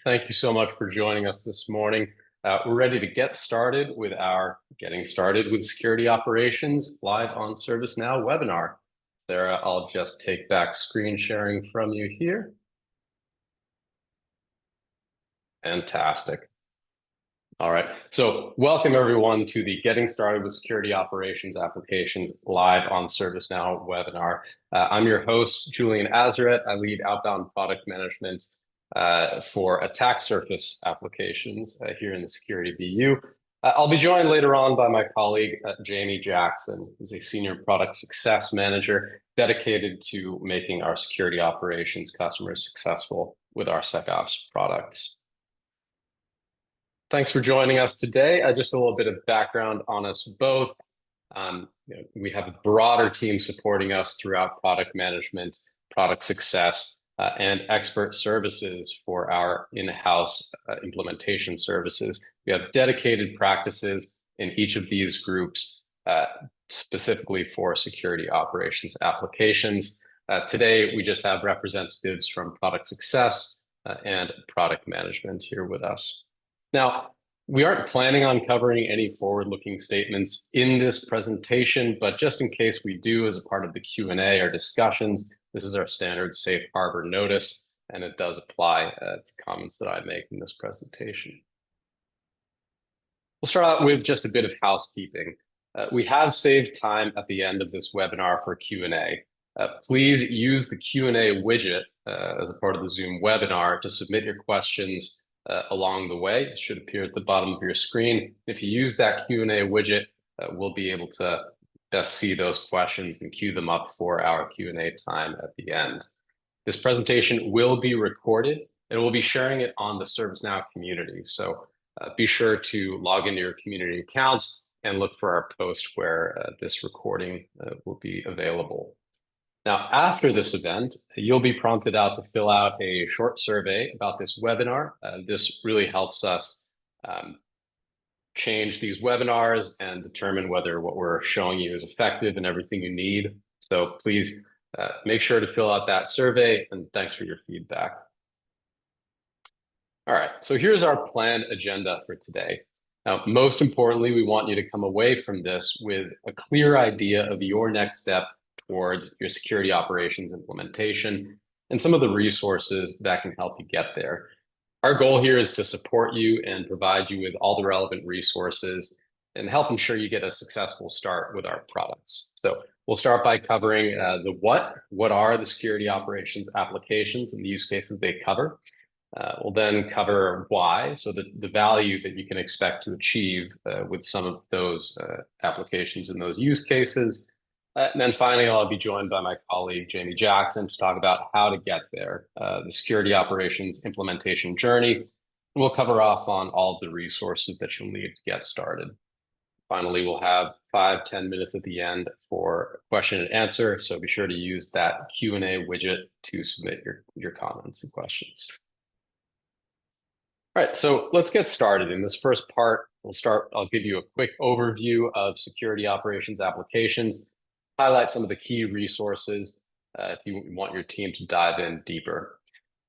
Thank you so much for joining us this morning. We're ready to get started with our Getting Started with Security Operations live on ServiceNow webinar. Sarah, I'll just take back screen sharing from you here. Fantastic. All right, so welcome everyone to the Getting Started with Security Operations Applications live on ServiceNow webinar. I'm your host, Julian Azeret. I lead outbound product management for attack surface applications here in the security BU. I'll be joined later on by my colleague, Jamie Jackson, who's a senior product success manager dedicated to making our security operations customers successful with our SecOps products. Thanks for joining us today. Just a little bit of background on us both. We have a broader team supporting us throughout product management, product success, and expert services for our in-house implementation services. We have dedicated practices in each of these groups, specifically for security operations applications. Today, we just have representatives from product success and product management here with us. Now, we aren't planning on covering any forward-looking statements in this presentation, but just in case we do as a part of the Q&A or discussions, this is our standard safe harbor notice, and it does apply to comments that I make in this presentation. We'll start out with just a bit of housekeeping. We have saved time at the end of this webinar for Q&A. Please use the Q&A widget as a part of the Zoom webinar to submit your questions along the way. It should appear at the bottom of your screen. If you use that Q&A widget, we'll be able to best see those questions and queue them up for our Q&A time at the end. This presentation will be recorded, and we'll be sharing it on the ServiceNow community. So be sure to log into your community accounts and look for our post where this recording will be available. Now, after this event, you'll be prompted out to fill out a short survey about this webinar. This really helps us change these webinars and determine whether what we're showing you is effective and everything you need. So please make sure to fill out that survey, and thanks for your feedback. All right, so here's our planned agenda for today. Now, most importantly, we want you to come away from this with a clear idea of your next step towards your security operations implementation and some of the resources that can help you get there. Our goal here is to support you and provide you with all the relevant resources and help ensure you get a successful start with our products. So we'll start by covering the what are the security operations applications and the use cases they cover. We'll then cover why, so the value that you can expect to achieve with some of those applications and those use cases. And then finally, I'll be joined by my colleague, Jamie Jackson, to talk about how to get there, the security operations implementation journey. And we'll cover off on all of the resources that you'll need to get started. Finally, we'll have 5-10 minutes at the end for question and answer. So be sure to use that Q&A widget to submit your comments and questions. All right, so let's get started. In this first part, I'll give you a quick overview of security operations applications, highlight some of the key resources if you want your team to dive in deeper.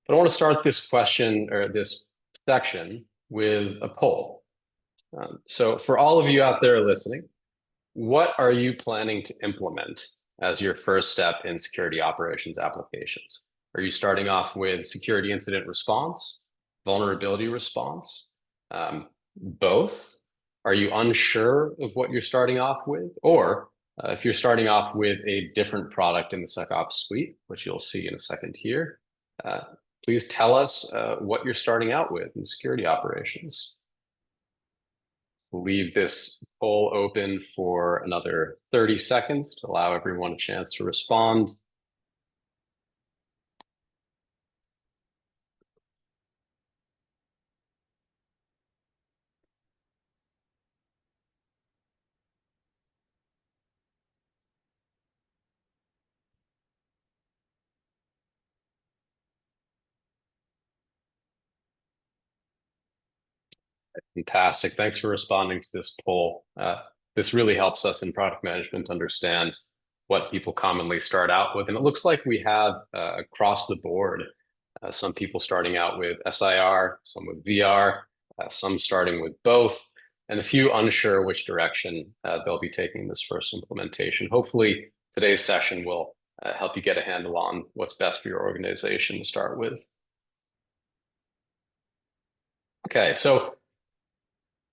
But I want to start this question or this section with a poll. So for all of you out there listening, what are you planning to implement as your first step in security operations applications? Are you starting off with security incident response, vulnerability response, both? Are you unsure of what you're starting off with? Or if you're starting off with a different product in the SecOps suite, which you'll see in a second here, please tell us what you're starting out with in security operations. We'll leave this poll open for another 30 seconds to allow everyone a chance to respond. Fantastic. Thanks for responding to this poll. This really helps us in product management understand what people commonly start out with. And it looks like we have across the board Some people starting out with SIR, some with VR, some starting with both, and a few unsure which direction they'll be taking this first implementation. Hopefully, today's session will help you get a handle on what's best for your organization to start with. Okay, so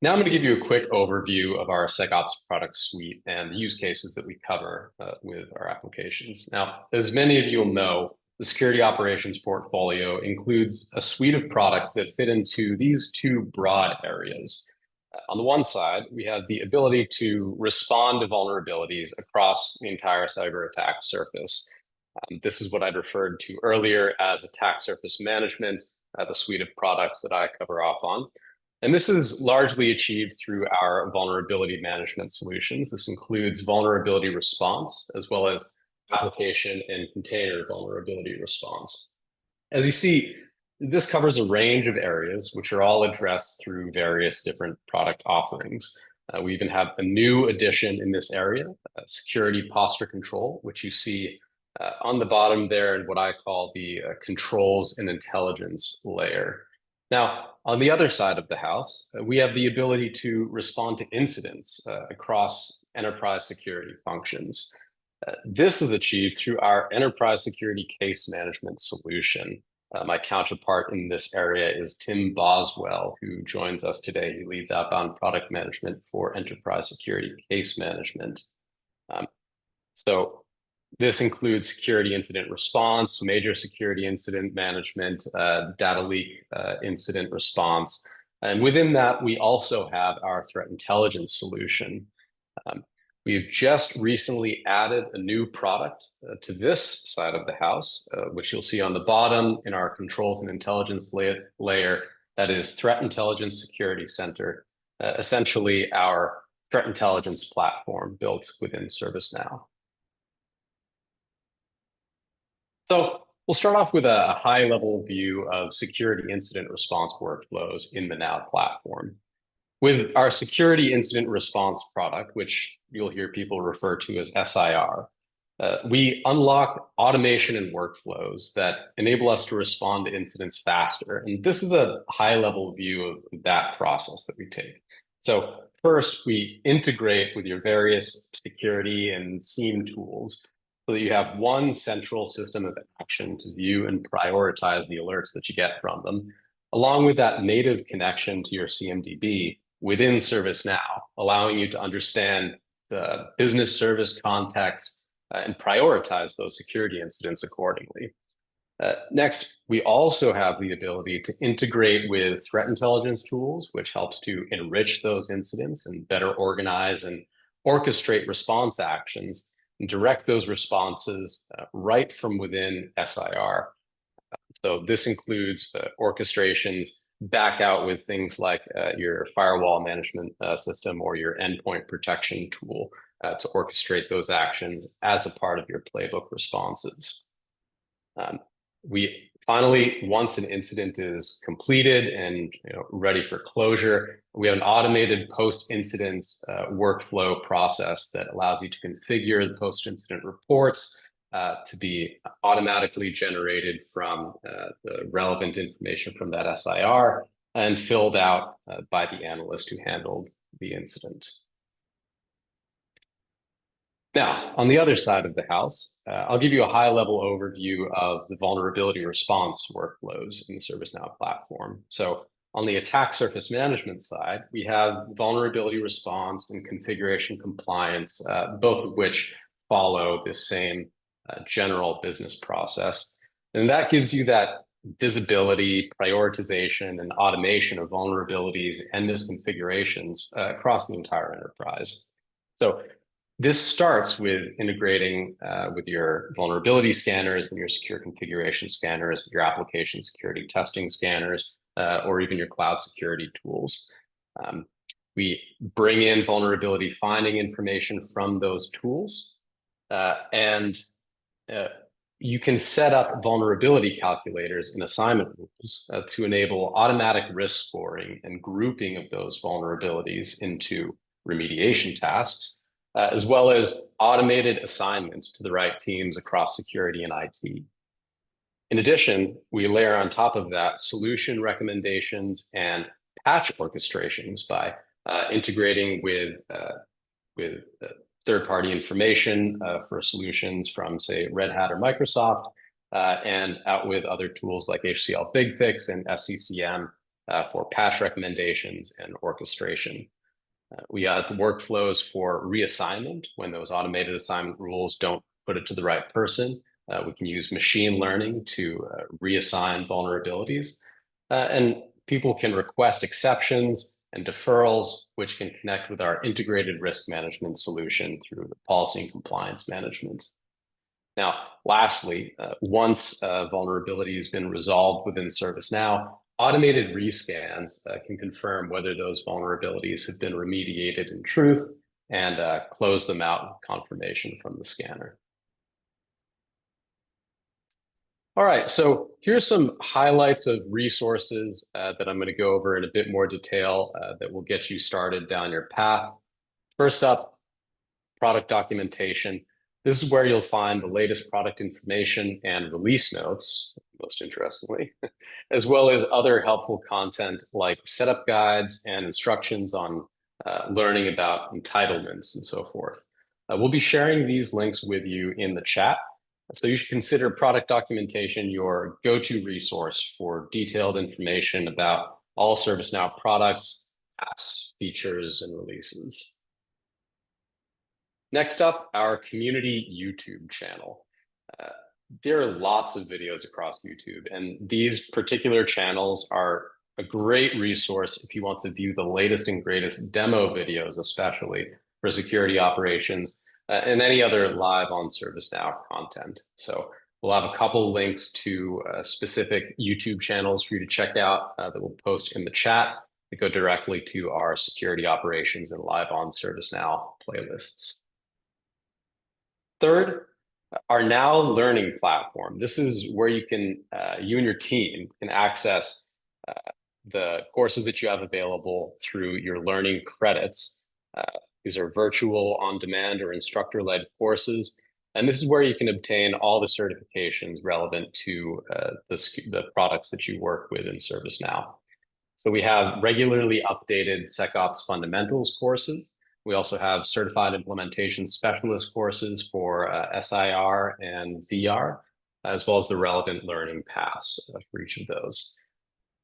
now I'm going to give you a quick overview of our SecOps product suite and the use cases that we cover with our applications. Now, as many of you will know, the security operations portfolio includes a suite of products that fit into these two broad areas. On the one side, we have the ability to respond to vulnerabilities across the entire cyber attack surface. This is what I'd referred to earlier as attack surface management, the suite of products that I cover off on. And this is largely achieved through our vulnerability management solutions. This includes vulnerability response, as well as application and container vulnerability response. As you see, this covers a range of areas, which are all addressed through various different product offerings. We even have a new addition in this area, security posture control, which you see on the bottom there in what I call the controls and intelligence layer. Now, on the other side of the house, we have the ability to respond to incidents across enterprise security functions. This is achieved through our enterprise security case management solution. My counterpart in this area is Tim Boswell, who joins us today. He leads outbound product management for enterprise security case management. So this includes security incident response, major security incident management, data leak incident response. And within that, we also have our threat intelligence solution. We've just recently added a new product to this side of the house, which you'll see on the bottom in our controls and intelligence layer. That is Threat Intelligence Security Center, essentially our threat intelligence platform built within ServiceNow. So we'll start off with a high-level view of security incident response workflows in the Now platform. With our security incident response product, which you'll hear people refer to as SIR, we unlock automation and workflows that enable us to respond to incidents faster. And this is a high-level view of that process that we take. So first, we integrate with your various security and SIEM tools so that you have one central system of action to view and prioritize the alerts that you get from them, along with that native connection to your CMDB within ServiceNow, allowing you to understand the business service context and prioritize those security incidents accordingly. Next, we also have the ability to integrate with threat intelligence tools, which helps to enrich those incidents and better organize and orchestrate response actions and direct those responses right from within SIR. So this includes orchestrations back out with things like your firewall management system or your endpoint protection tool to orchestrate those actions as a part of your playbook responses. We finally, once an incident is completed and ready for closure, we have an automated post-incident workflow process that allows you to configure the post-incident reports to be automatically generated from the relevant information from that SIR and filled out by the analyst who handled the incident. Now, on the other side of the house, I'll give you a high-level overview of the vulnerability response workflows in the ServiceNow platform. So on the attack surface management side, we have vulnerability response and configuration compliance, both of which follow the same general business process. And that gives you that visibility, prioritization, and automation of vulnerabilities and misconfigurations across the entire enterprise. So this starts with integrating with your vulnerability scanners and your secure configuration scanners, your application security testing scanners, or even your cloud security tools. We bring in vulnerability finding information from those tools, and you can set up vulnerability calculators in assignment rules to enable automatic risk scoring and grouping of those vulnerabilities into remediation tasks, as well as automated assignments to the right teams across security and IT. In addition, we layer on top of that solution recommendations and patch orchestrations by integrating with third-party information for solutions from, say, Red Hat or Microsoft, and out with other tools like HCL BigFix and SCCM for patch recommendations and orchestration. We got workflows for reassignment when those automated assignment rules don't put it to the right person. We can use machine learning to reassign vulnerabilities. And people can request exceptions and deferrals, which can connect with our integrated risk management solution through the policy and compliance management. Now, lastly, once a vulnerability has been resolved within ServiceNow, automated rescans can confirm whether those vulnerabilities have been remediated in truth and close them out with confirmation from the scanner. All right, so here's some highlights of resources that I'm going to go over in a bit more detail that will get you started down your path. First up, product documentation. This is where you'll find the latest product information and release notes, most interestingly, as well as other helpful content like setup guides and instructions on learning about entitlements and so forth. We'll be sharing these links with you in the chat. So you should consider product documentation your go-to resource for detailed information about all ServiceNow products, apps, features, and releases. Next up, our community YouTube channel. There are lots of videos across YouTube, and these particular channels are a great resource if you want to view the latest and greatest demo videos, especially for security operations, and any other live on ServiceNow content. So we'll have a couple links to specific YouTube channels for you to check out that we'll post in the chat that go directly to our security operations and live on ServiceNow playlists. Third, our Now Learning platform. This is where you can, you and your team can access the courses that you have available through your learning credits. These are virtual, on-demand, or instructor-led courses. And this is where you can obtain all the certifications relevant to the products that you work with in ServiceNow. So we have regularly updated SecOps fundamentals courses. We also have certified implementation specialist courses for SIR and VR, as well as the relevant learning paths for each of those.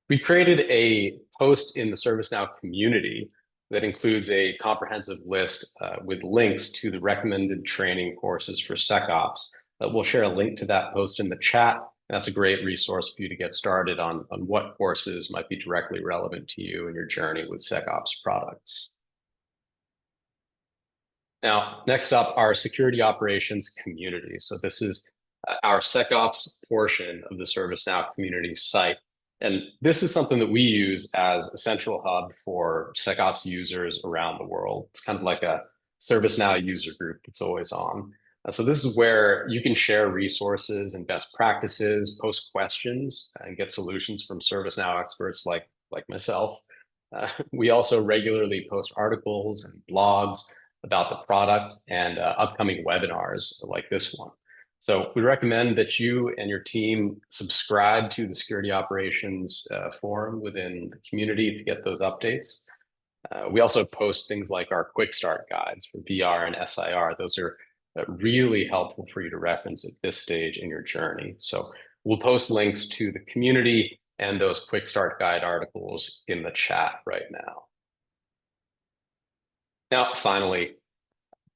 We created a post in the ServiceNow community that includes a comprehensive list with links to the recommended training courses for SecOps. We'll share a link to that post in the chat. That's a great resource for you to get started on what courses might be directly relevant to you in your journey with SecOps products. Now, next up, our security operations community. So this is our SecOps portion of the ServiceNow community site. And this is something that we use as a central hub for SecOps users around the world. It's kind of like a ServiceNow user group that's always on. So this is where you can share resources and best practices, post questions, and get solutions from ServiceNow experts like myself. We also regularly post articles and blogs about the product and upcoming webinars like this one. So we recommend that you and your team subscribe to the security operations forum within the community to get those updates. We also post things like our quick start guides for VR and SIR. Those are really helpful for you to reference at this stage in your journey. So we'll post links to the community and those quick start guide articles in the chat right now. Now, finally,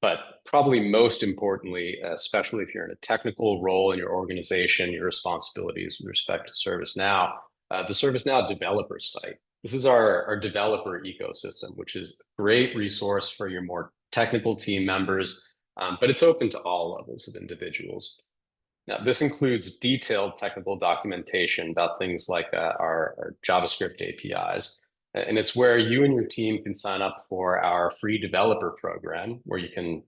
but probably most importantly, especially if you're in a technical role in your organization, your responsibilities with respect to ServiceNow, the ServiceNow developer site. This is our developer ecosystem, which is a great resource for your more technical team members, but it's open to all levels of individuals. Now, this includes detailed technical documentation about things like our JavaScript APIs. And it's where you and your team can sign up for our free developer program, where you can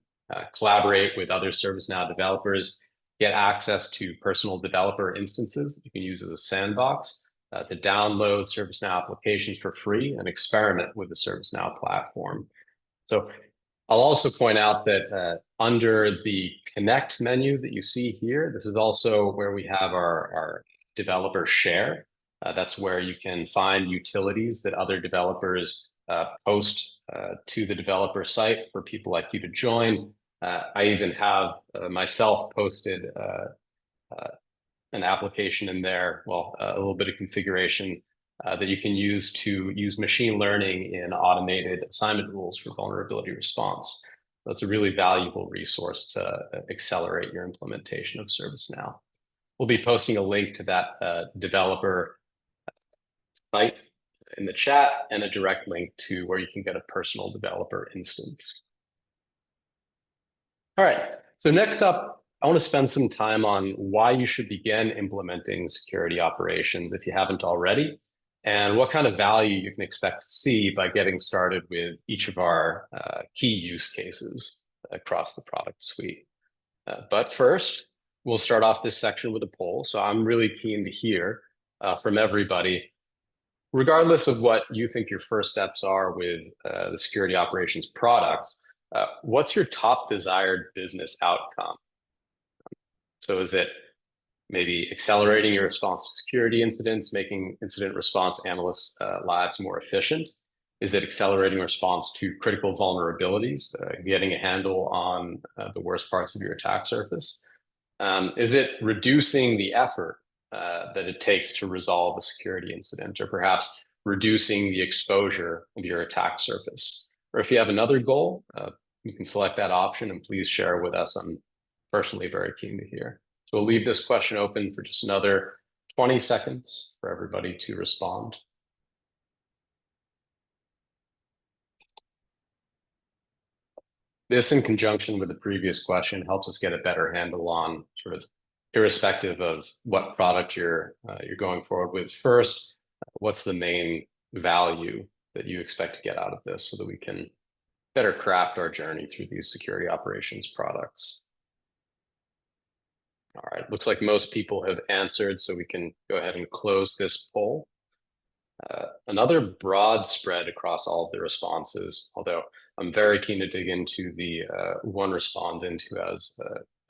collaborate with other ServiceNow developers, get access to personal developer instances that you can use as a sandbox to download ServiceNow applications for free and experiment with the ServiceNow platform. So I'll also point out that under the Connect menu that you see here, this is also where we have our developer share. That's where you can find utilities that other developers post to the developer site for people like you to join. I even have myself posted an application in there, well, a little bit of configuration that you can use to use machine learning in automated assignment rules for vulnerability response. That's a really valuable resource to accelerate your implementation of ServiceNow. We'll be posting a link to that developer site in the chat and a direct link to where you can get a personal developer instance. All right, so next up, I want to spend some time on why you should begin implementing security operations if you haven't already, and what kind of value you can expect to see by getting started with each of our key use cases across the product suite. But first, we'll start off this section with a poll. So I'm really keen to hear from everybody, regardless of what you think your first steps are with the security operations products, what's your top desired business outcome? So is it maybe accelerating your response to security incidents, making incident response analysts' lives more efficient? Is it accelerating response to critical vulnerabilities, getting a handle on the worst parts of your attack surface? Is it reducing the effort that it takes to resolve a security incident, or perhaps reducing the exposure of your attack surface? Or if you have another goal, you can select that option and please share with us. I'm personally very keen to hear. So we'll leave this question open for just another 20 seconds for everybody to respond. This, in conjunction with the previous question, helps us get a better handle on sort of irrespective of what product you're going forward with. First, what's the main value that you expect to get out of this so that we can better craft our journey through these security operations products. All right, looks like most people have answered, so we can go ahead and close this poll. Another broad spread across all of the responses, although I'm very keen to dig into the one respondent who has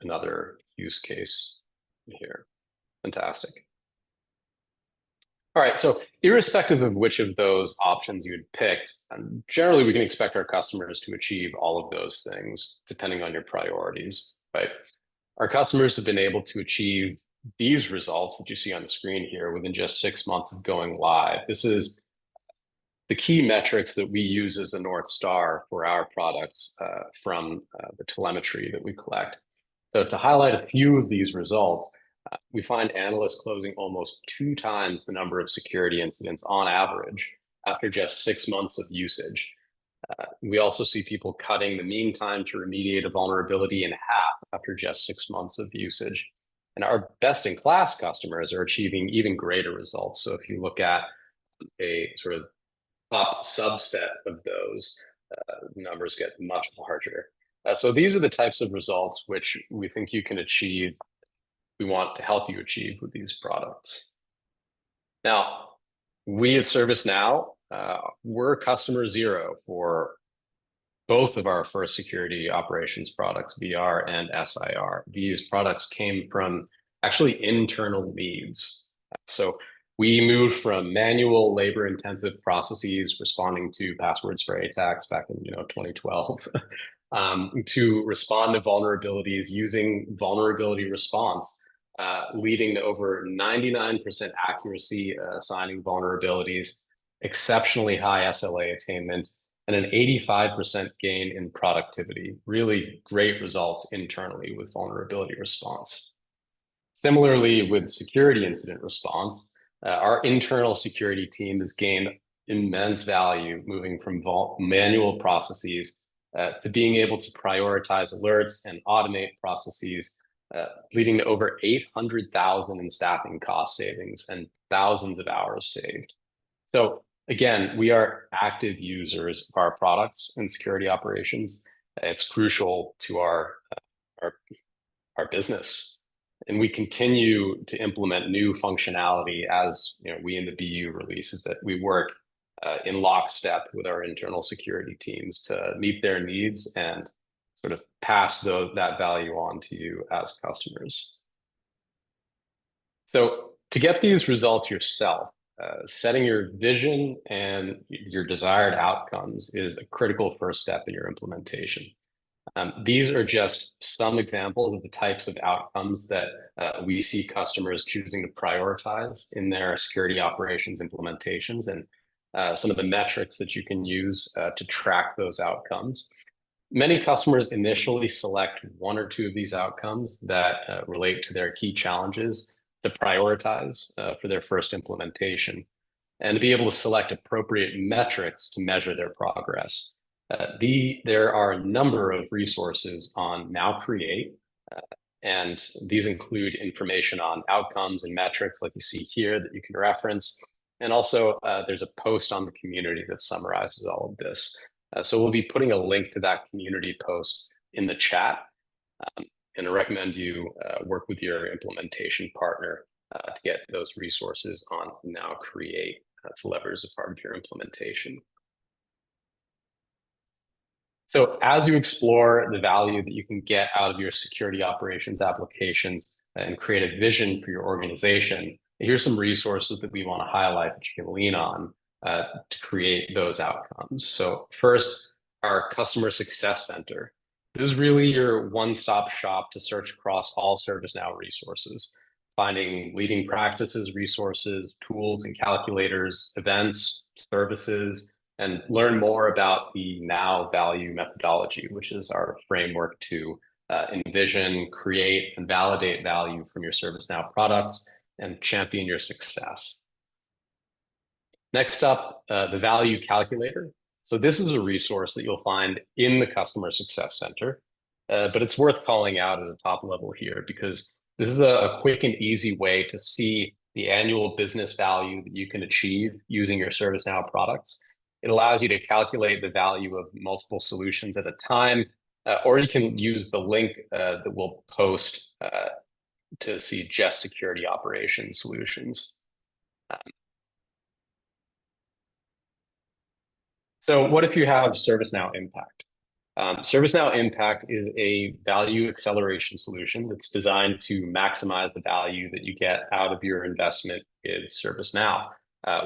another use case here. Fantastic. All right, so irrespective of which of those options you had picked, generally we can expect our customers to achieve all of those things depending on your priorities, right? Our customers have been able to achieve these results that you see on the screen here within just 6 months of going live. This is the key metrics that we use as a North Star for our products from the telemetry that we collect. So to highlight a few of these results, we find analysts closing almost 2 times the number of security incidents on average after just 6 months of usage. We also see people cutting the mean time to remediate a vulnerability in half after just 6 months of usage. And our best-in-class customers are achieving even greater results. So if you look at a sort of top subset of those, numbers get much larger. So these are the types of results which we think you can achieve, we want to help you achieve with these products. Now, we at ServiceNow, we're customer zero for both of our first security operations products, VR and SIR. These products came from actually internal needs. So we moved from manual labor-intensive processes responding to password spray attacks back in 2012 to respond to vulnerabilities using vulnerability response, leading to over 99% accuracy assigning vulnerabilities, exceptionally high SLA attainment, and an 85% gain in productivity. Really great results internally with vulnerability response. Similarly, with security incident response, our internal security team has gained immense value moving from manual processes to being able to prioritize alerts and automate processes, leading to over 800,000 in staffing cost savings and thousands of hours saved. So again, we are active users of our products and security operations. It's crucial to our business. And we continue to implement new functionality as we in the BU releases that we work in lockstep with our internal security teams to meet their needs and sort of pass that value on to you as customers. So To get these results yourself, setting your vision and your desired outcomes is a critical first step in your implementation. These are just some examples of the types of outcomes that we see customers choosing to prioritize in their security operations implementations, and some of the metrics that you can use to track those outcomes. Many customers initially select one or two of these outcomes that relate to their key challenges to prioritize for their first implementation, and to be able to select appropriate metrics to measure their progress. There are a number of resources on Now Create, and these include information on outcomes and metrics like you see here that you can reference. And also there's a post on the community that summarizes all of this. So we'll be putting a link to that community post in the chat. And I recommend you work with your implementation partner to get those resources on Now Create to leverage as a part of your implementation. So as you explore the value that you can get out of your security operations applications and create a vision for your organization, here's some resources that we want to highlight that you can lean on to create those outcomes. So first, our Customer Success Center. This is really your one-stop shop to search across all ServiceNow resources, finding leading practices, resources, tools and calculators, events, services, and learn more about the Now Value methodology, which is our framework to envision, create, and validate value from your ServiceNow products and champion your success. Next up, the Value Calculator. So this is a resource that you'll find in the Customer Success Center, but it's worth calling out at a top level here because this is a quick and easy way to see the annual business value that you can achieve using your ServiceNow products. It allows you to calculate the value of multiple solutions at a time, or you can use the link that we'll post to see just security operations solutions. So what if you have ServiceNow Impact? ServiceNow Impact is a value acceleration solution that's designed to maximize the value that you get out of your investment with ServiceNow.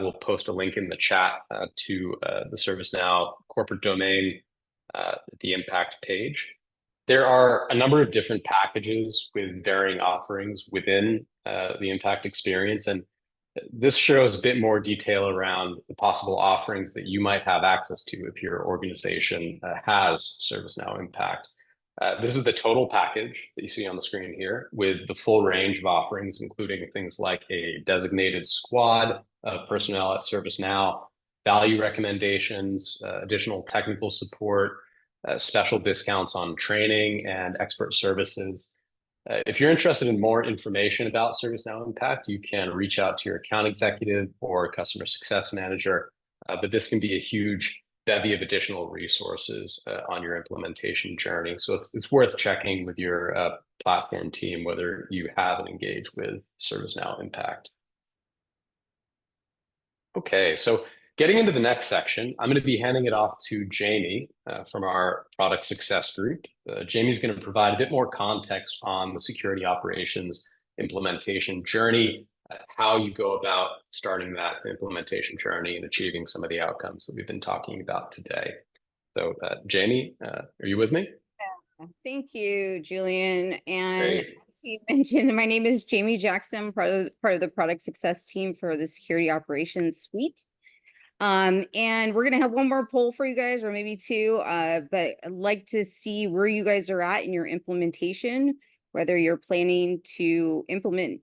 We'll post a link in the chat to the ServiceNow corporate domain, the Impact page. There are a number of different packages with varying offerings within the Impact experience, and this shows a bit more detail around the possible offerings that you might have access to if your organization has ServiceNow Impact. This is the total package that you see on the screen here with the full range of offerings, including things like a designated squad of personnel at ServiceNow, value recommendations, additional technical support, special discounts on training and expert services. If you're interested in more information about ServiceNow Impact, you can reach out to your account executive or customer success manager, but this can be a huge bevy of additional resources on your implementation journey. So it's worth checking with your platform team whether you have and engage with ServiceNow Impact. Okay, so getting into the next section, I'm going to be handing it off to Jamie from our product success group. Jamie's going to provide a bit more context on the security operations implementation journey, how you go about starting that implementation journey and achieving some of the outcomes that we've been talking about today. So Jamie, are you with me? Yeah. Thank you, Julian. And Great. as he mentioned, my name is Jamie Jackson, part of the product success team for the security operations suite. And we're gonna have one more poll for you guys, or maybe two, but I'd like to see where you guys are at in your implementation, whether you're planning to implement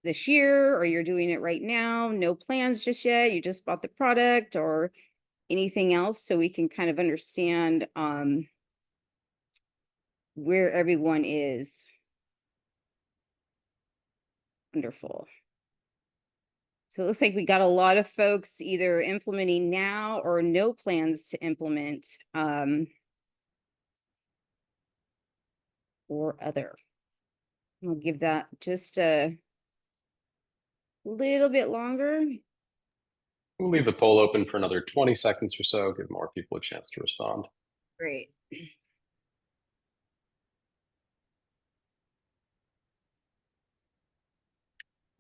this year or you're doing it right now, no plans just yet, you just bought the product, or anything else, so we can kind of understand where everyone is. Wonderful. So it looks like we got a lot of folks either implementing now or no plans to implement or other. I'll give that just a little bit longer. We'll leave the poll open for another 20 seconds or so, give more people a chance to respond. Great.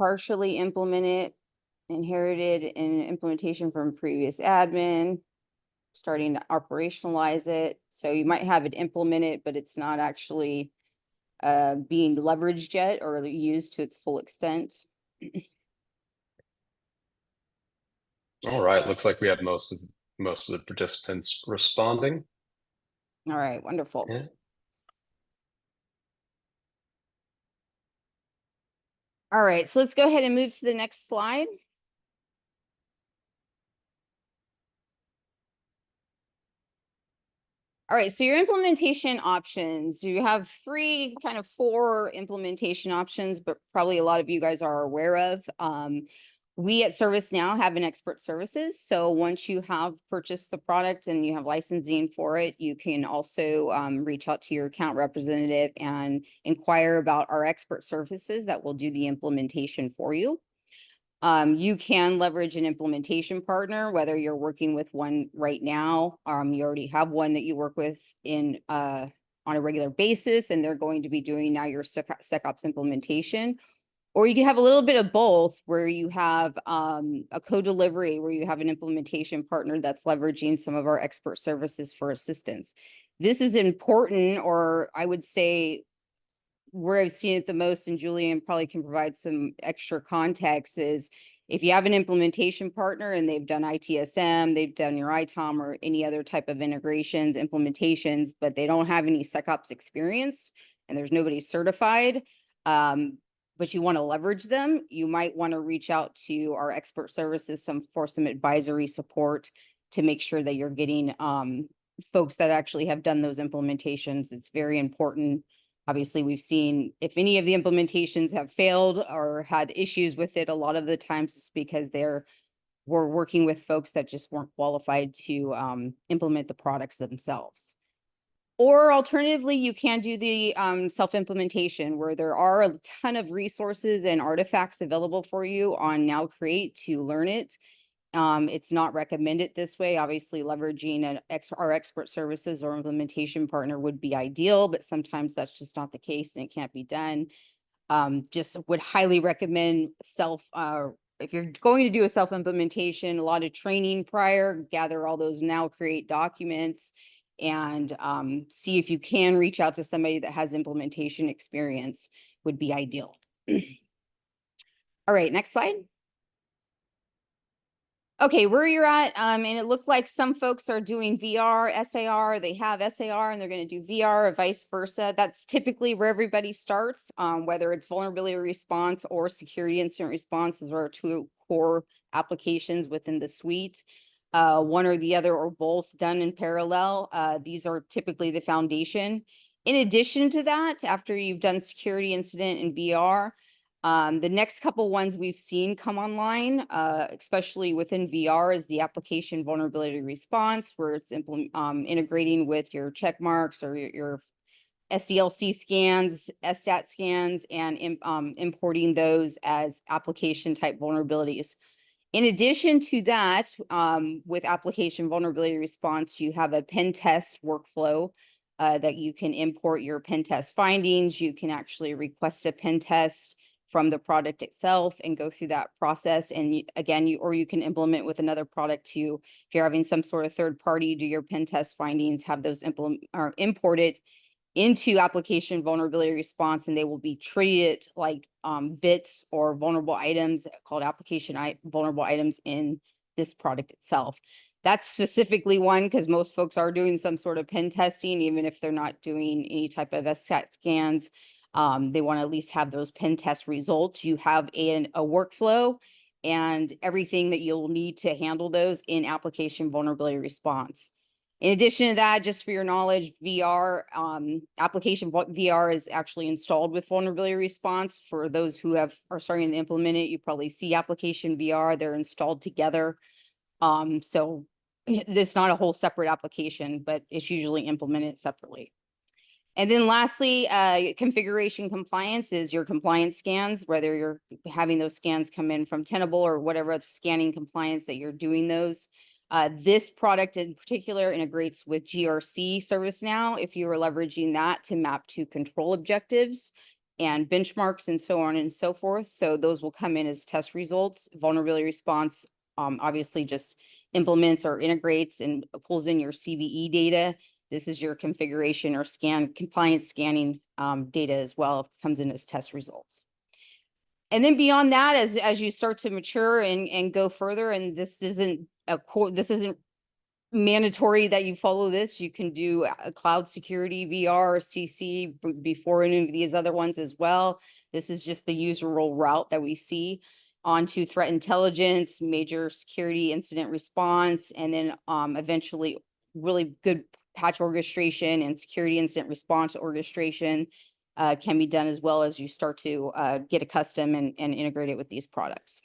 partially implement it, inherited an implementation from previous admin, starting to operationalize it. So you might have it implemented, but it's not actually being leveraged yet or used to its full extent. All right, looks like we have most of the participants responding. All right, wonderful. Yeah. All right, so let's go ahead and move to the next slide. All right, so your implementation options, you have four implementation options, but probably a lot of you guys are aware of. We at ServiceNow have an expert services. So once you have purchased the product and you have licensing for it, you can also reach out to your account representative and inquire about our expert services that will do the implementation for you. You can leverage an implementation partner, whether you're working with one right now, you already have one that you work with on a regular basis, and they're going to be doing now your SecOps implementation. Or you can have a little bit of both, where you have a co-delivery, where you have an implementation partner that's leveraging some of our expert services for assistance. This is important, or I would say where I've seen it the most, and Julian probably can provide some extra context, is if you have an implementation partner and they've done ITSM, they've done your ITOM or any other type of integrations, implementations, but they don't have any SecOps experience and there's nobody certified, but you want to leverage them, you might want to reach out to our expert services for some advisory support to make sure that you're getting folks that actually have done those implementations. It's very important. Obviously, we've seen if any of the implementations have failed or had issues with it, a lot of the times it's because we're working with folks that just weren't qualified to implement the products themselves. Or alternatively, you can do the self-implementation, where there are a ton of resources and artifacts available for you on Now Create to learn it. It's not recommended this way. Obviously, leveraging our expert services or implementation partner would be ideal, but sometimes that's just not the case and it can't be done. Just would highly recommend if you're going to do a self-implementation, a lot of training prior, gather all those Now Create documents, and see if you can reach out to somebody that has implementation experience would be ideal. All right, next slide. Okay, where you're at, and it looked like some folks are doing VR, SAR, they have SAR and they're going to do VR or vice versa. That's typically where everybody starts, whether it's vulnerability response or security incident response. Those are our two core applications within the suite. One or the other or both done in parallel. These are typically the foundation. In addition to that, after you've done security incident and VR, the next couple ones we've seen come online, especially within VR, is the application vulnerability response, where it's integrating with your check marks or your SDLC scans, SStat scans, and importing those as application type vulnerabilities. In addition to that, with application vulnerability response, you have a pen test workflow that you can import your pen test findings. You can actually request a pen test from the product itself and go through that process. And you can implement with another product too. If you're having some sort of third party do your pen test findings, have those imported into application vulnerability response, and they will be treated like VITs or vulnerable items called vulnerable items in this product itself. That's specifically one because most folks are doing some sort of pen testing, even if they're not doing any type of SSAT scans. They want to at least have those pen test results. You have a workflow and everything that you'll need to handle those in application vulnerability response. In addition to that, just for your knowledge, application VR is actually installed with vulnerability response. For those who are starting to implement it, you probably see application VR, they're installed together. So it's not a whole separate application, but it's usually implemented separately. And then lastly, configuration compliance is your compliance scans, whether you're having those scans come in from Tenable or whatever scanning compliance that you're doing those. This product in particular integrates with GRC ServiceNow if you are leveraging that to map to control objectives and benchmarks and so on and so forth. So those will come in as test results. Vulnerability response obviously just implements or integrates and pulls in your CVE data. This is your configuration or compliance scanning data as well. It comes in as test results. And then beyond that, as you start to mature and go further, and this isn't mandatory that you follow this. You can do a cloud security, VR, CC before any of these other ones as well. This is just the user role route that we see onto threat intelligence, major security incident response, and then eventually really good patch orchestration and security incident response orchestration can be done as well as you start to get accustomed and integrate it with these products.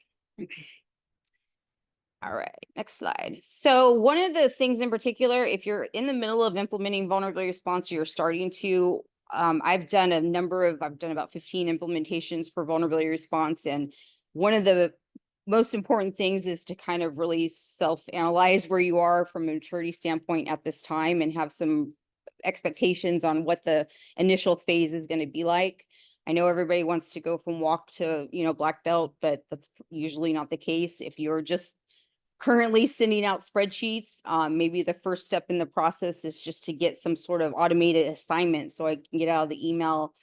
All right, next slide. So one of the things in particular, if you're in the middle of implementing vulnerability response, you're starting to, I've done about 15 implementations for vulnerability response. And one of the most important things is to kind of really self-analyze where you are from a maturity standpoint at this time and have some expectations on what the initial phase is going to be like. I know everybody wants to go from walk to, black belt, but that's usually not the case. If you're just currently sending out spreadsheets, maybe the first step in the process is just to get some sort of automated assignment so I can get out of the email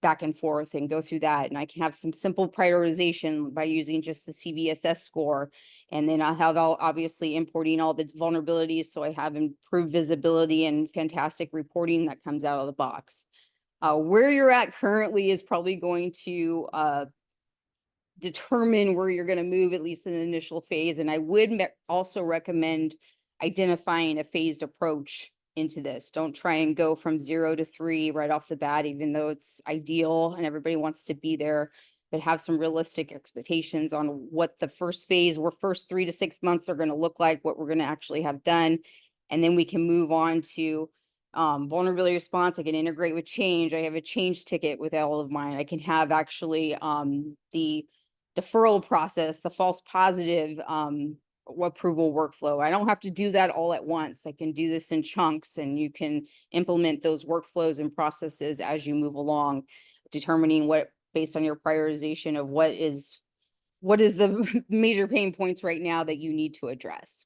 back and forth and go through that. And I can have some simple prioritization by using just the CVSS score. And then I'll have obviously importing all the vulnerabilities. So I have improved visibility and fantastic reporting that comes out of the box. Where you're at currently is probably going to determine where you're going to move, at least in the initial phase. And I would also recommend identifying a phased approach into this. Don't try and go from 0 to 3 right off the bat, even though it's ideal and everybody wants to be there, but have some realistic expectations on what the first phase or first 3 to 6 months are going to look like, what we're going to actually have done. And then we can move on to vulnerability response. I can integrate with change. I have a change ticket with all of mine. I can have actually the deferral process, the false positive approval workflow. I don't have to do that all at once. I can do this in chunks, and you can implement those workflows and processes as you move along, determining what, based on your prioritization of what is the major pain points right now that you need to address.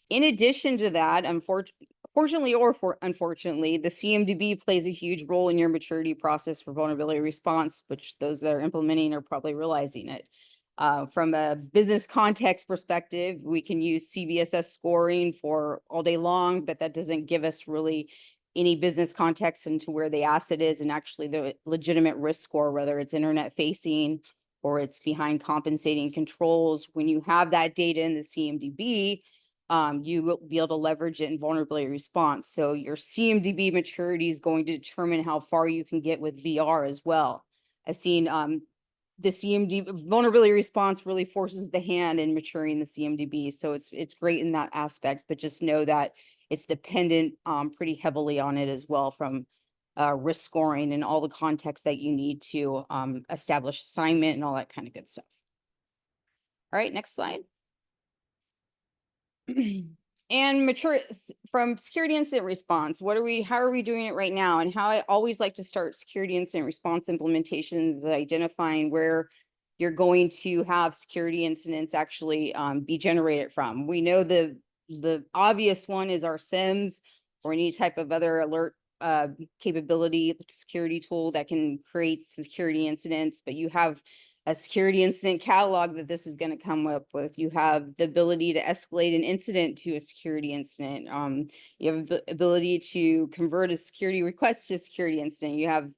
In addition to that, fortunately or unfortunately, the CMDB plays a huge role in your maturity process for vulnerability response, which those that are implementing are probably realizing it. From a business context perspective, we can use CVSS scoring for all day long, but that doesn't give us really any business context into where the asset is and actually the legitimate risk score, whether it's internet facing or it's behind compensating controls. When you have that data in the CMDB, you will be able to leverage it in vulnerability response. So your CMDB maturity is going to determine how far you can get with VR as well. I've seen the CMDB vulnerability response really forces the hand in maturing the CMDB. So it's great in that aspect, but just know that it's dependent pretty heavily on it as well, from risk scoring and all the context that you need to establish assignment and all that kind of good stuff. All right, next slide. And mature from security incident response. How are we doing it right now? And how I always like to start security incident response implementations, identifying where you're going to have security incidents actually be generated from. We know the obvious one is our SIMs or any type of other alert capability security tool that can create security incidents, but you have a security incident catalog that this is going to come up with. You have the ability to escalate an incident to a security incident. You have the ability to convert a security request to a security incident. You have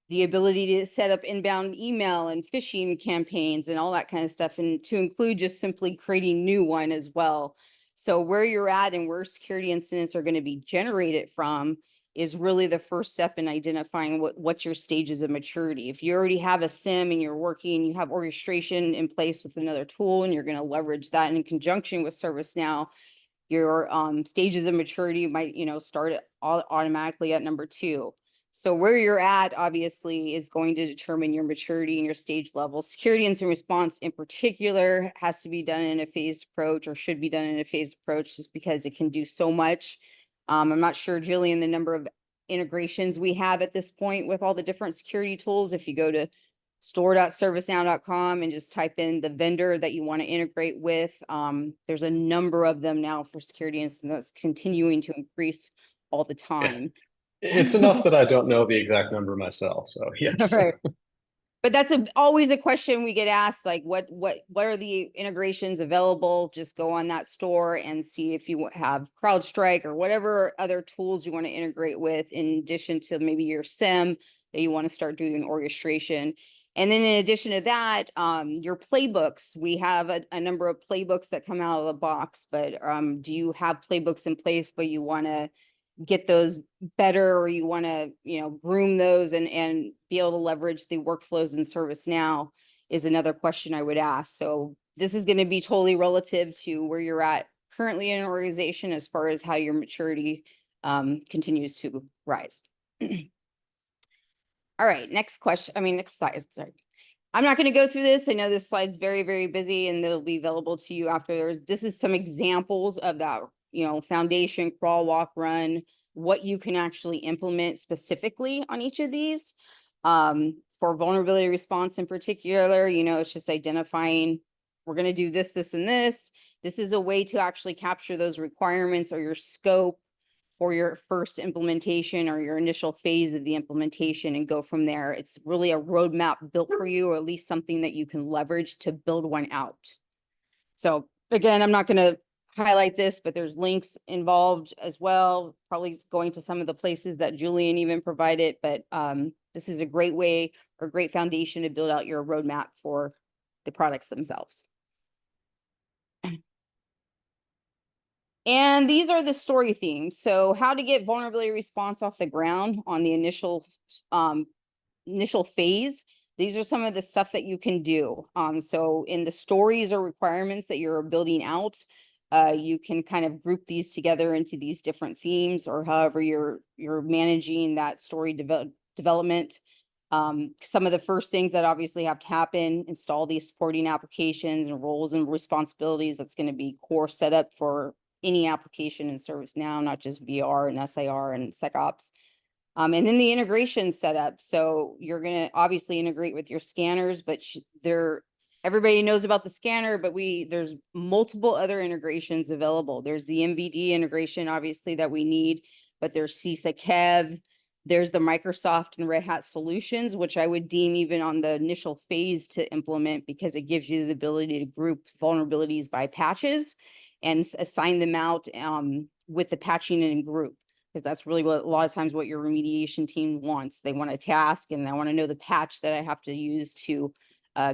the ability to set up inbound email and phishing campaigns and all that kind of stuff, and to include just simply creating new one as well. So where you're at and where security incidents are going to be generated from is really the first step in identifying what's your stages of maturity. If you already have a SIM and you're working, you have orchestration in place with another tool, and you're going to leverage that in conjunction with ServiceNow, your stages of maturity might, start automatically at number 2. So where you're at, obviously, is going to determine your maturity and your stage level. Security incident response in particular has to be done in a phased approach, or should be done in a phased approach, just because it can do so much. I'm not sure, Jillian, the number of integrations we have at this point with all the different security tools. If you go to store.servicenow.com and just type in the vendor that you want to integrate with, there's a number of them now for security incidents that's continuing to increase all the Yeah. time. It's enough that I don't know the exact number myself. So yes. Right. But that's always a question we get asked, like what are the integrations available? Just go on that store and see if you have CrowdStrike or whatever other tools you want to integrate with, in addition to maybe your SIM that you want to start doing orchestration. And then in addition to that, your playbooks, we have a number of playbooks that come out of the box, but do you have playbooks in place, but you want to get those better, or you want to, groom those and be able to leverage the workflows in ServiceNow, is another question I would ask. So this is going to be totally relative to where you're at currently in an organization as far as how your maturity continues to rise. All right, next question. Next slide. Sorry. I'm not going to go through this. I know this slide's very, very busy and they'll be available to you afterwards. This is some examples of that, foundation, crawl, walk, run, what you can actually implement specifically on each of these. For vulnerability response in particular, it's just identifying, we're going to do this, this, and this. This is a way to actually capture those requirements or your scope for your first implementation or your initial phase of the implementation and go from there. It's really a roadmap built for you, or at least something that you can leverage to build one out. So again, I'm not going to highlight this, but there's links involved as well, probably going to some of the places that Julian even provided, but this is a great way or great foundation to build out your roadmap for the products themselves. And these are the story themes. So how to get vulnerability response off the ground on the initial phase. These are some of the stuff that you can do. So in the stories or requirements that you're building out, you can kind of group these together into these different themes, or however you're managing that story development. Some of the first things that obviously have to happen: install these supporting applications and roles and responsibilities. That's going to be core setup for any application in ServiceNow, not just VR and SIR and SecOps. And then the integration setup. So you're going to obviously integrate with your scanners, but everybody knows about the scanner, but there's multiple other integrations available. There's the MVD integration, obviously, that we need, but there's CISA Kev. There's the Microsoft and Red Hat solutions, which I would deem even on the initial phase to implement, because it gives you the ability to group vulnerabilities by patches and assign them out with the patching in group, because that's really what a lot of times what your remediation team wants. They want a task and they want to know the patch that I have to use to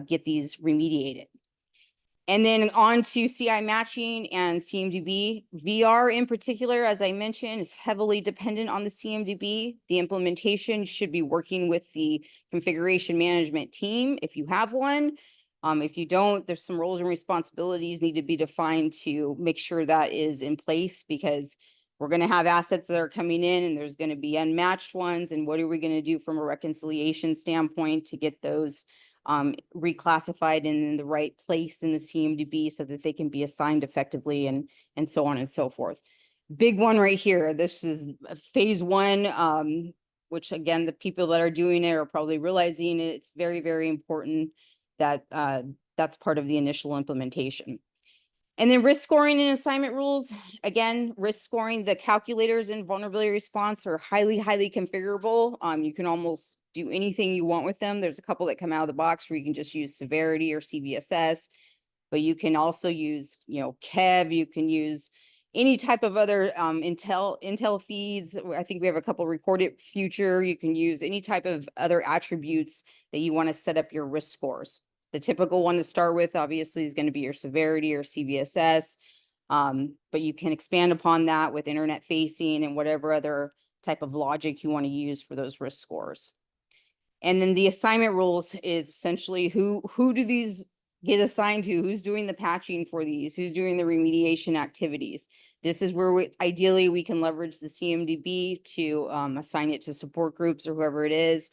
get these remediated. And then on to CI matching and CMDB. VR in particular, as I mentioned, is heavily dependent on the CMDB. The implementation should be working with the configuration management team if you have one. If you don't, there's some roles and responsibilities need to be defined to make sure that is in place, because we're going to have assets that are coming in and there's going to be unmatched ones. And what are we going to do from a reconciliation standpoint to get those reclassified in the right place in the CMDB so that they can be assigned effectively, and so on and so forth. Big one right here. This is phase one, which again, the people that are doing it are probably realizing it's very, very important that that's part of the initial implementation. And then risk scoring and assignment rules. Again, risk scoring, the calculators in vulnerability response are highly, highly configurable. You can almost do anything you want with them. There's a couple that come out of the box where you can just use severity or CVSS, but you can also use, Kev, you can use any type of other Intel feeds. I think we have a couple recorded future. You can use any type of other attributes that you want to set up your risk scores. The typical one to start with, obviously, is going to be your severity or CVSS, but you can expand upon that with internet facing and whatever other type of logic you want to use for those risk scores. And then the assignment rules is essentially who do these get assigned to? Who's doing the patching for these? Who's doing the remediation activities? This is where ideally we can leverage the CMDB to assign it to support groups or whoever it is.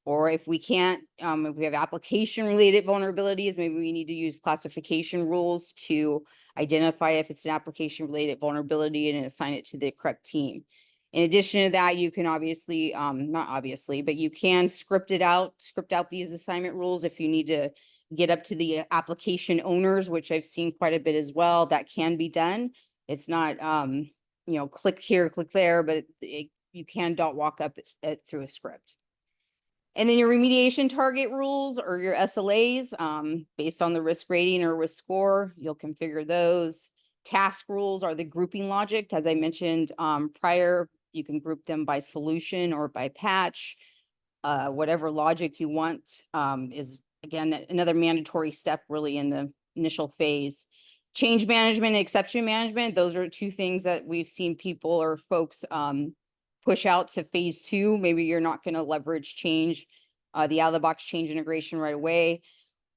Or if we can't, if we have application related vulnerabilities, maybe we need to use classification rules to identify if it's an application related vulnerability and assign it to the correct team. In addition to that, you can obviously, not obviously, but you can script out these assignment rules if you need to get up to the application owners, which I've seen quite a bit as well. That can be done. It's not, click here, click there, but you can walk up it through a script. And then your remediation target rules or your SLAs, based on the risk rating or risk score, you'll configure those. Task rules are the grouping logic. As I mentioned prior, you can group them by solution or by patch. Whatever logic you want is, again, another mandatory step really in the initial phase. Change management and exception management, those are two things that we've seen people or folks push out to phase 2. Maybe you're not going to leverage change, the out-of-the-box change integration right away,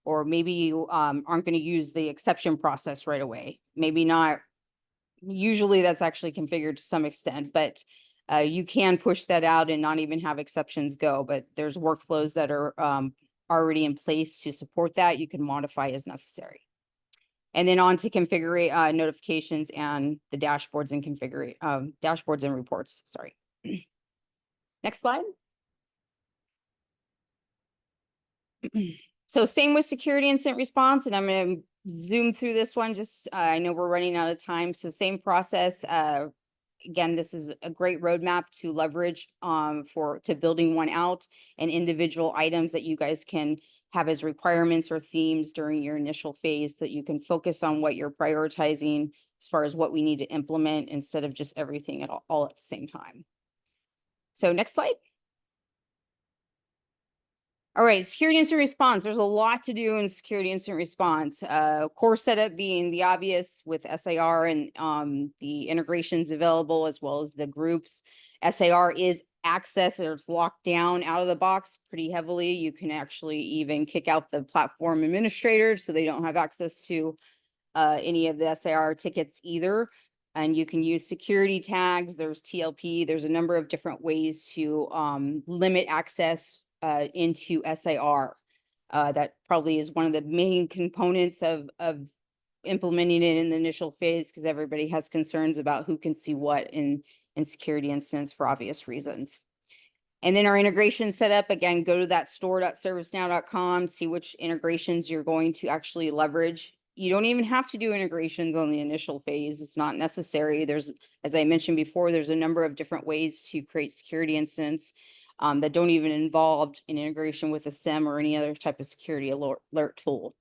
or maybe you aren't going to use the exception process right away. Maybe not. Usually that's actually configured to some extent, but you can push that out and not even have exceptions go. But there's workflows that are already in place to support that. You can modify as necessary. And then on to configure notifications and the dashboards and configure dashboards and reports. Sorry. Next slide. So same with security incident response, and I'm going to zoom through this one. Just I know we're running out of time. So same process. Again, this is a great roadmap to leverage to building one out and individual items that you guys can have as requirements or themes during your initial phase, that you can focus on what you're prioritizing as far as what we need to implement instead of just everything all at the same time. So next slide. All right, security incident response. There's a lot to do in security incident response. Core setup being the obvious with SAR and the integrations available, as well as the groups. SAR is access, or it's locked down out of the box pretty heavily. You can actually even kick out the platform administrators so they don't have access to any of the SAR tickets either. And you can use security tags. There's TLP. There's a number of different ways to limit access into SAR. That probably is one of the main components of implementing it in the initial phase, because everybody has concerns about who can see what in security incidents for obvious reasons. And then our integration setup, again, go to that store.servicenow.com, see which integrations you're going to actually leverage. You don't even have to do integrations on the initial phase. It's not necessary. There's, as I mentioned before, there's a number of different ways to create security incidents that don't even involve an integration with a SIEM or any other type of security alert tool.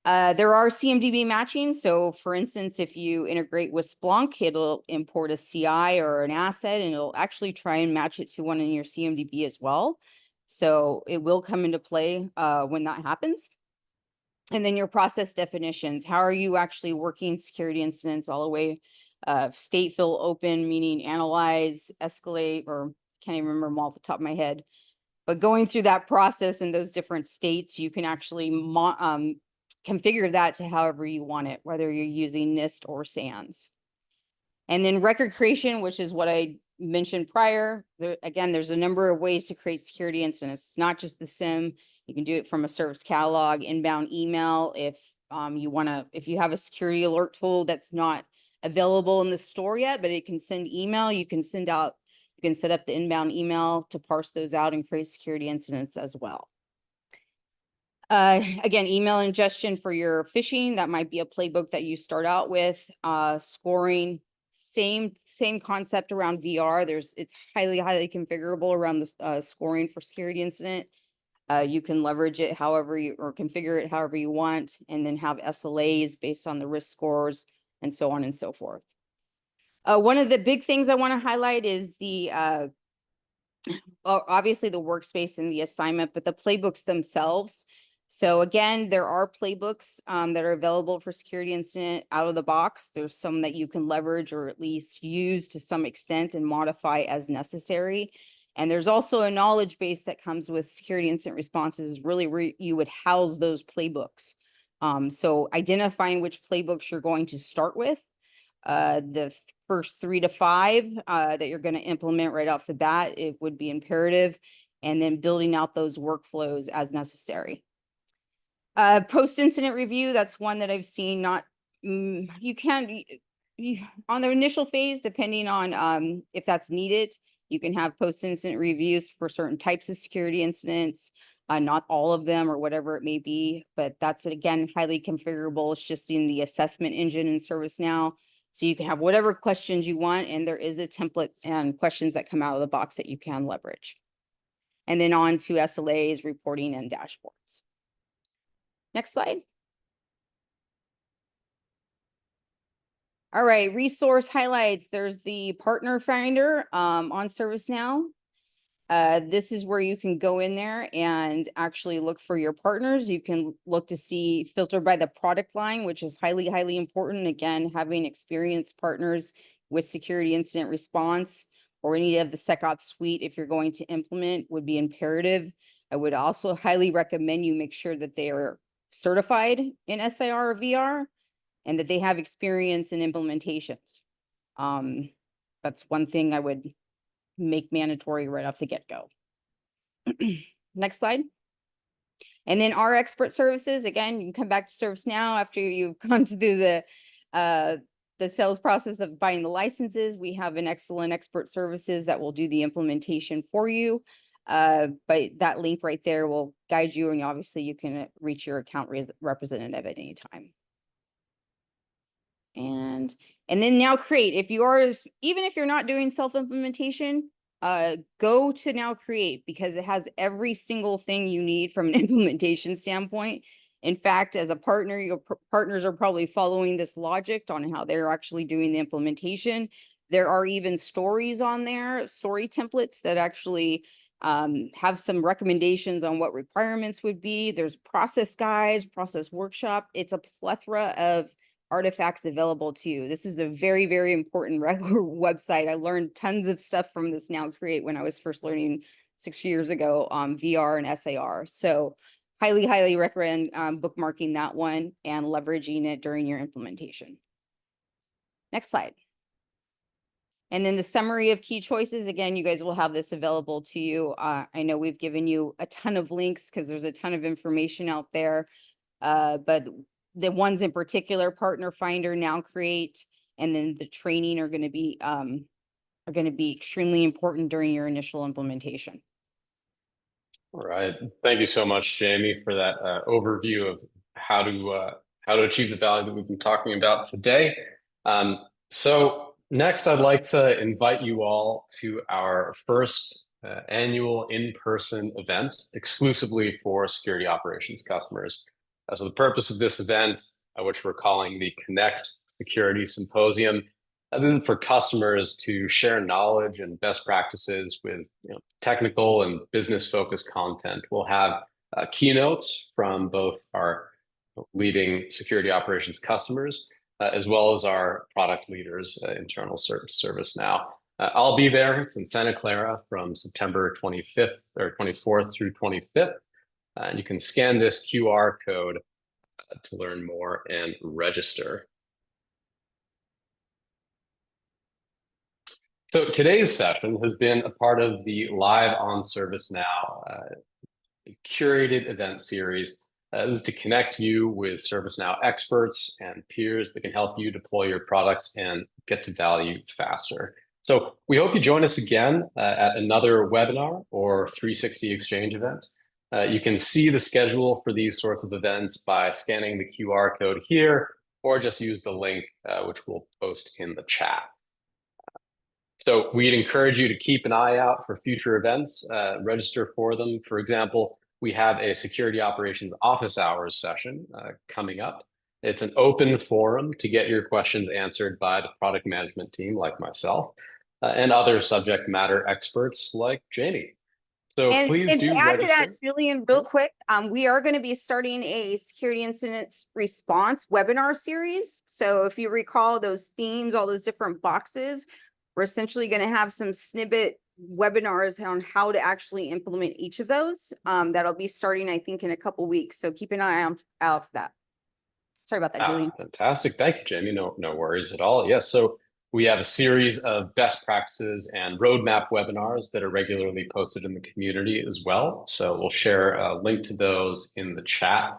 There are CMDB matching. So for instance, if you integrate with Splunk, it'll import a CI or an asset, and it'll actually try and match it to one in your CMDB as well. So it will come into play when that happens. And then your process definitions. How are you actually working security incidents all the way? State, fill, open, meaning analyze, escalate, or can't even remember them all off the top of my head. But going through that process in those different states, you can actually configure that to however you want it, whether you're using NIST or SANS. And then record creation, which is what I mentioned prior. Again, there's a number of ways to create security incidents. It's not just the SIM. You can do it from a service catalog, inbound email. If you have a security alert tool that's not available in the store yet, but it can send email, you can set up the inbound email to parse those out and create security incidents as well. Again, email ingestion for your phishing, that might be a playbook that you start out with. Scoring, same concept around VR. It's highly configurable around the scoring for security incident. You can leverage it or configure it however you want, and then have SLAs based on the risk scores and so on and so forth. One of the big things I want to highlight is the obviously the workspace and the assignment, but the playbooks themselves. So again, there are playbooks that are available for security incident out of the box. There's some that you can leverage or at least use to some extent and modify as necessary. And there's also a knowledge base that comes with security incident responses, really where you would house those playbooks. So identifying which playbooks you're going to start with, the first 3 to 5 that you're going to implement right off the bat, it would be imperative, and then building out those workflows as necessary. Post-incident review, that's one that I've seen. on the initial phase, depending on if that's needed, you can have post-incident reviews for certain types of security incidents, not all of them or whatever it may be, but that's again highly configurable. It's just in the assessment engine in ServiceNow. So you can have whatever questions you want, and there is a template and questions that come out of the box that you can leverage. And then on to SLAs, reporting, and dashboards. Next slide. All right, resource highlights. There's the partner finder on ServiceNow. This is where you can go in there and actually look for your partners. You can look to see filter by the product line, which is highly, highly important. Again, having experienced partners with security incident response or any of the SecOps suite, if you're going to implement, would be imperative. I would also highly recommend you make sure that they are certified in SIR or VR and that they have experience in implementations. That's one thing I would make mandatory right off the get-go. Next slide. And then our expert services, again, you can come back to ServiceNow after you've gone through the sales process of buying the licenses. We have an excellent expert services that will do the implementation for you. But that link right there will guide you, and obviously you can reach your account representative at any time. And then Now Create. If you are, even if you're not doing self-implementation, go to Now Create because it has every single thing you need from an implementation standpoint. In fact, as a partner, your partners are probably following this logic on how they're actually doing the implementation. There are even stories on there, story templates that actually have some recommendations on what requirements would be. There's process guides, process workshop. It's a plethora of artifacts available to you. This is a very, very important website. I learned tons of stuff from this Now Create when I was first learning 6 years ago on VR and SAR. So highly, highly recommend bookmarking that one and leveraging it during your implementation. Next slide. And then the summary of key choices. Again, you guys will have this available to you. I know we've given you a ton of links because there's a ton of information out there. But the ones in particular, Partner Finder, Now Create, and then the training are going to be extremely important during your initial implementation. All right. Thank you so much, Jamie, for that overview of how to achieve the value that we've been talking about today. So next, I'd like to invite you all to our first annual in-person event exclusively for security operations customers. So the purpose of this event, which we're calling the Connect Security Symposium, this is for customers to share knowledge and best practices with technical and business-focused content. We'll have keynotes from both our leading security operations customers as well as our product leaders, internal to ServiceNow. I'll be there. It's in Santa Clara from September 25th or 24th through 25th. You can scan this QR code to learn more and register. So today's session has been a part of the Live on ServiceNow curated event series. This is to connect you with ServiceNow experts and peers that can help you deploy your products and get to value faster. So we hope you join us again at another webinar or 360 Exchange event. You can see the schedule for these sorts of events by scanning the QR code here, or just use the link, which we'll post in the chat. So we'd encourage you to keep an eye out for future events, register for them. For example, we have a security operations office hours session coming up. It's an open forum to get your questions answered by the product management team like myself and other subject matter experts like Jamie. So please do to add register. to that, Julian, real quick, we are going to be starting a security incidents response webinar series. So if you recall those themes, all those different boxes, we're essentially going to have some snippet webinars on how to actually implement each of those. That'll be starting, I think, in a couple weeks. So keep an eye out for that. Sorry about that, Julian. Fantastic. Thank you, Jamie. No worries at all. Yes. So we have a series of best practices and roadmap webinars that are regularly posted in the community as well. So we'll share a link to those in the chat.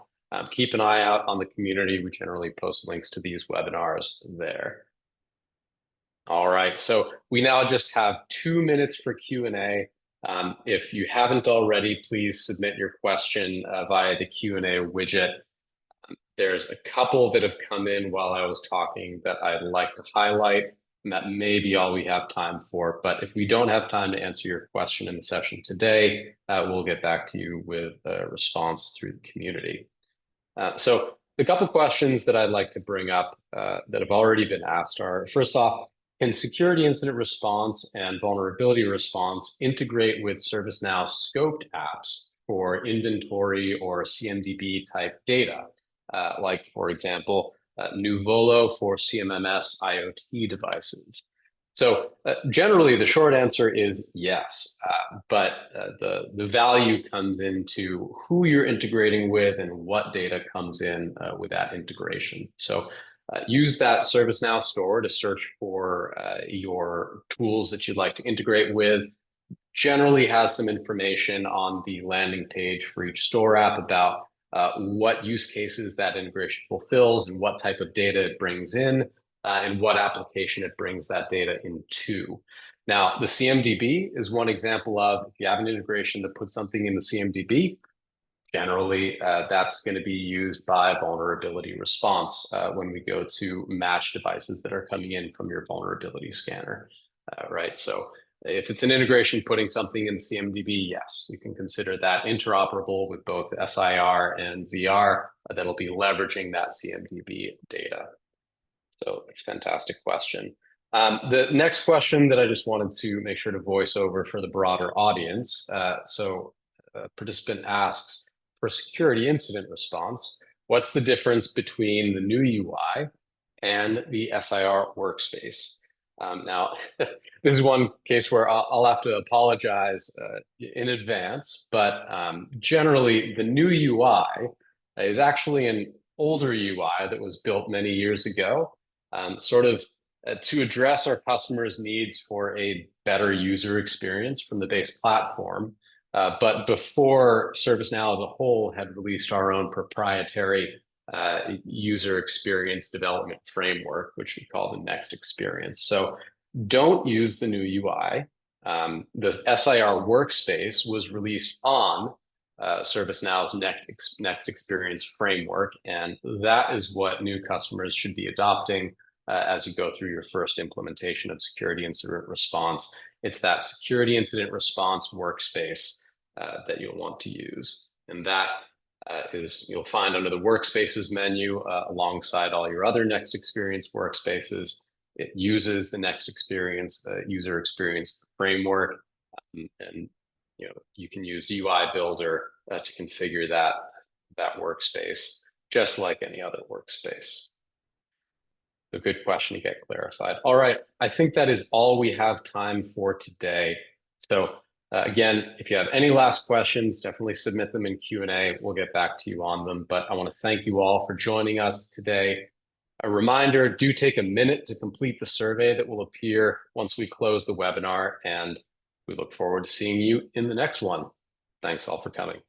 Keep an eye out on the community. We generally post links to these webinars there. right, so we now just have 2 minutes for Q&A. If you haven't already, please submit your question via the Q&A widget. There's a couple that have come in while I was talking that I'd like to highlight, and that may be all we have time for. But if we don't have time to answer your question in the session today, we'll get back to you with a response through the community. So the couple questions that I'd like to bring up that have already been asked are, first off, can security incident response and vulnerability response integrate with ServiceNow scoped apps for inventory or CMDB type data? Like, for example, Nuvolo for CMMS IoT devices. So generally, the short answer is yes, but the value comes into who you're integrating with and what data comes in with that integration. So use that ServiceNow store to search for your tools that you'd like to integrate with. Generally has some information on the landing page for each store app about what use cases that integration fulfills and what type of data it brings in and what application it brings that data into. Now, the CMDB is one example of, if you have an integration that puts something in the CMDB, generally that's going to be used by vulnerability response when we go to match devices that are coming in from your vulnerability scanner, right? So if it's an integration putting something in CMDB, yes, you can consider that interoperable with both SIR and VR that'll be leveraging that CMDB data. So that's a fantastic question. The next question that I just wanted to make sure to voice over for the broader audience. So a participant asks, for security incident response, what's the difference between the new UI and the SIR workspace? Now, this is one case where I'll have to apologize in advance, but generally the new UI is actually an older UI that was built many years ago, sort of to address our customers' needs for a better user experience from the base platform. But before ServiceNow as a whole had released our own proprietary user experience development framework, which we call the Next Experience. So don't use the new UI. The SIR workspace was released on ServiceNow's Next Experience framework, and that is what new customers should be adopting as you go through your first implementation of security incident response. It's that security incident response workspace that you'll want to use. And that you'll find under the workspaces menu alongside all your other Next Experience workspaces. It uses the Next Experience user experience framework, and you can use UI Builder to configure that workspace just like any other workspace. A good question to get clarified. All right, I think that is all we have time for today. So again, if you have any last questions, definitely submit them in Q&A. We'll get back to you on them. But I want to thank you all for joining us today. A reminder, do take a minute to complete the survey that will appear once we close the webinar, and we look forward to seeing you in the next one. Thanks all for coming.